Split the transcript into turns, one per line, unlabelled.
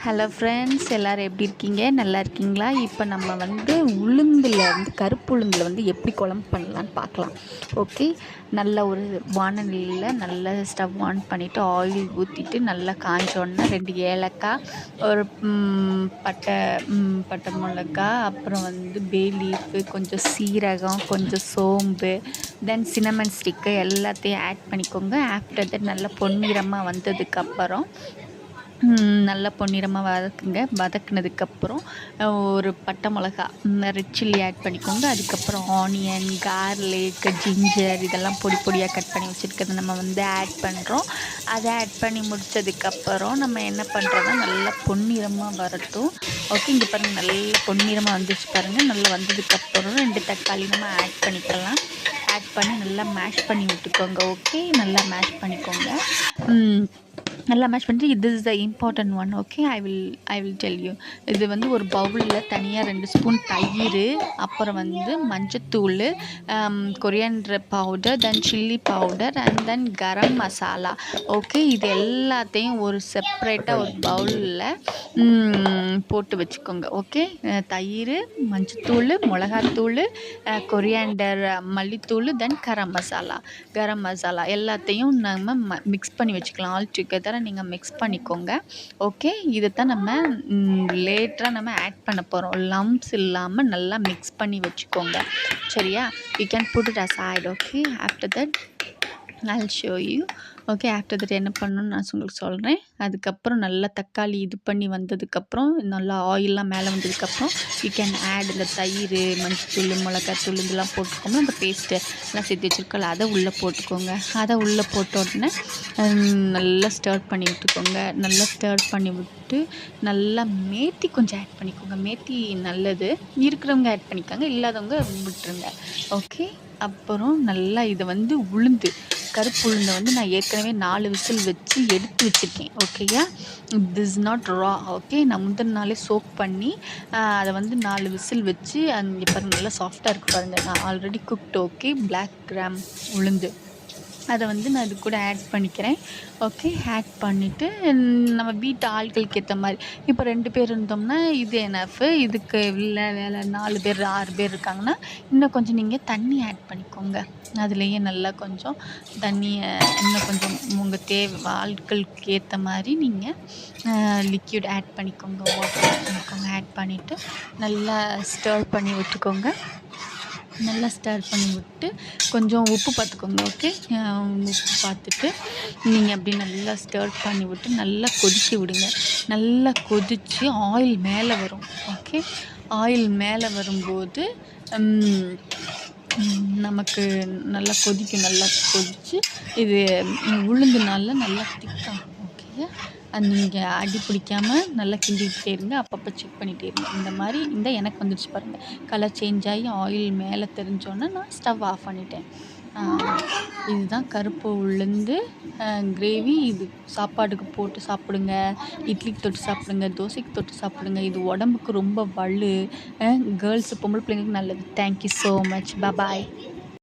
Hello friends, எல்லோரும் எப்படி இருக்கீங்க? நல்லா இருக்கீங்களா? இப்போ நம்ம உளுந்தில் கருப்பு உளுந்தில் எப்படி குழம்பு பண்ணலான்னு பார்க்கலாம். ஓகே, நல்ல ஒரு வானலியில் நல்ல ஸ்டவ் ஆன் பண்ணிவிட்டு ஆயில் ஊற்றிட்டு நல்லா காஞ்சோடனே 2 ஏலக்காய், ஒரு பட்டை மிளகா, அப்புறம் பே லீஃபு, கொஞ்சம் சீரகம், கொஞ்சம் சோம்பு, தென் சினமன் ஸ்டிக்கு எல்லாத்தையும் ஆட் பண்ணிக்கோங்க. ஆஃப்டர் தட் நல்லா பொன்னிறமாக வந்ததுக்கப்புறம் நல்லா பொன்னிறமாக வதக்குனதுக்கப்புறம் ஒரு பட்டை மிளகா, ரெட் சில்லி ஆட் பண்ணிக்கோங்க. அதுக்கப்புறம் ஆனியன், கார்லிக், ஜிஞ்சர் இதெல்லாம் பொடி பொடியாக கட் பண்ணி வச்சுருக்கிறத நம்ம ஆட் பண்ணுறோம். அதை ஆட் பண்ணி முடித்ததுக்கப்புறம் நம்ம என்ன பண்ணுறோன்னா நல்லா பொன்னிறமாக வரட்டும். ஓகே, இங்கே பாருங்கள், நல்லா பொன்னிறமாக வந்துச்சு பாருங்கள். நல்லா வந்ததுக்கப்புறம் 2 தக்காளி நம்ம ஆட் பண்ணிக்கலாம். ஆட் பண்ணி நல்லா மேஷ் பண்ணி விட்டுக்கோங்க. ஓகே, நல்லா மேஷ் பண்ணிக்கோங்க. நல்லா மேஷ் பண்ணிட்டு this is the important one. Okay, I will tell you. இது ஒரு பவுலில் தனியாக 2 ஸ்பூன் தயிர், அப்புறம் மஞ்சத்தூள், coriander powder, then chilli powder and then garam masala. Okay, இது எல்லாத்தையும் ஒரு செப்ரேட்டாக ஒரு பவுலில் போட்டு வச்சுக்கோங்க. ஓகே, தயிர், மஞ்சத்தூள், மிளகாத்தூள், கொரியாண்டர் மல்லித்தூள், தென் கரம் மசாலா எல்லாத்தையும் நம்ம மிக்ஸ் பண்ணி வச்சுக்கலாம். ஆல் டுகெதர் நீங்கள் மிக்ஸ் பண்ணிக்கோங்க. ஓகே, இதைத்தான் நம்ம லேட்டராக நம்ம ஆட் பண்ண போகிறோம். லம்ப்ஸ் இல்லாமல் நல்லா மிக்ஸ் பண்ணி வச்சுக்கோங்க. சரியா? You can put it aside. Okay, after that I'll show you. Okay, after that என்ன பண்ணணும்னு நான் உங்களுக்கு சொல்கிறேன். அதுக்கப்புறம் நல்லா தக்காளி இது பண்ணி வந்ததுக்கப்புறம் நல்லா ஆயிலெலாம் மேலே வந்ததுக்கப்புறம் யூ கேன் ஆட் இந்த தயிர், மஞ்சத்தூள், மிளகாத்தூள் இதெல்லாம் போட்டுக்கோங்க. அந்த பேஸ்ட்டு எல்லாம் சேர்த்து வச்சுருக்கோம்ல, அதை உள்ளே போட்டுக்கோங்க. அதை உள்ளே போட்ட உடனே நல்லா ஸ்டர் பண்ணி விட்டுக்கோங்க. நல்லா ஸ்டர் பண்ணி விட்டு நல்லா மேத்தி கொஞ்சம் ஆட் பண்ணிக்கோங்க. மேத்தி நல்லது, இருக்கிறவங்க ஆட் பண்ணிக்கோங்க, இல்லாதவங்க விட்டுருங்க. ஓகே, அப்புறம் நல்லா இதை உளுந்து, கருப்பு உளுந்தை நான் ஏற்கனவே 4 விசில் வச்சு எடுத்து வச்சுருக்கேன். ஓகேயா? This not raw. ஓகே, நான் முந்தின நாளே சோக் பண்ணி அதை 4 விசில் வச்சு அங்கே பாருங்கள் நல்லா சாஃப்டாக இருக்குது பாருங்கள். நான் already cooked. Okay, black gram உளுந்து அதை நான் இது கூட ஆட் பண்ணிக்கிறேன். ஓகே, ஆட் பண்ணிவிட்டு நம்ம வீட்டு ஆட்களுக்கு ஏற்ற மாதிரி, இப்போ 2 பேர் இருந்தோம்னா இது எனஃபு. இதுக்கு இல்லை வேலை 4 பேர் 6 பேர் இருக்காங்கன்னா இன்னும் கொஞ்சம் நீங்கள் தண்ணி ஆட் பண்ணிக்கோங்க. அதுலேயே நல்லா கொஞ்சம் தண்ணியை இன்னும் கொஞ்சம் உங்கள் ஆட்களுக்கு ஏற்ற மாதிரி நீங்கள் லிக்யூட் ஆட் பண்ணிக்கோங்க. வாட்டர் ஆட் பண்ணிக்கோங்க. ஆட் பண்ணிவிட்டு நல்லா ஸ்டர் பண்ணி விட்டுக்கோங்க. நல்லா ஸ்டர் பண்ணி விட்டு கொஞ்சம் உப்பு பார்த்துக்கோங்க. ஓகே, உப்பு பார்த்துட்டு நீங்கள் அப்படி நல்லா ஸ்டர் பண்ணி விட்டு நல்லா கொதிக்க விடுங்க. நல்லா கொதித்து ஆயில் மேலே வரும். ஓகே, ஆயில் மேலே வரும்போது நமக்கு நல்லா கொதிக்கும். நல்லா கொதித்து இது உளுந்துனால நல்லா திக்காகும். ஓகே, அது நீங்கள் அடி பிடிக்காமல் நல்லா கிண்டிக்கிட்டே இருங்க. அப்பப்போ செக் பண்ணிகிட்டே இருங்க. இந்த மாதிரி எனக்கு வந்துடுச்சு பாருங்கள். கலர் சேஞ்ச் ஆகி ஆயில் மேலே தெரிஞ்சோன்னே நான் ஸ்டவ் ஆஃப் பண்ணிட்டேன். இதுதான் கருப்பு உளுந்து கிரேவி. இது சாப்பாடுக்கு போட்டு சாப்பிடுங்க, இட்லிக்கு தொட்டு சாப்பிடுங்க, தோசைக்கு தொட்டு சாப்பிடுங்க. இது உடம்புக்கு ரொம்ப வலு. கேர்ள்ஸு, பொம்பளை பிள்ளைங்களுக்கு நல்லது. Thank you so much. பாய்.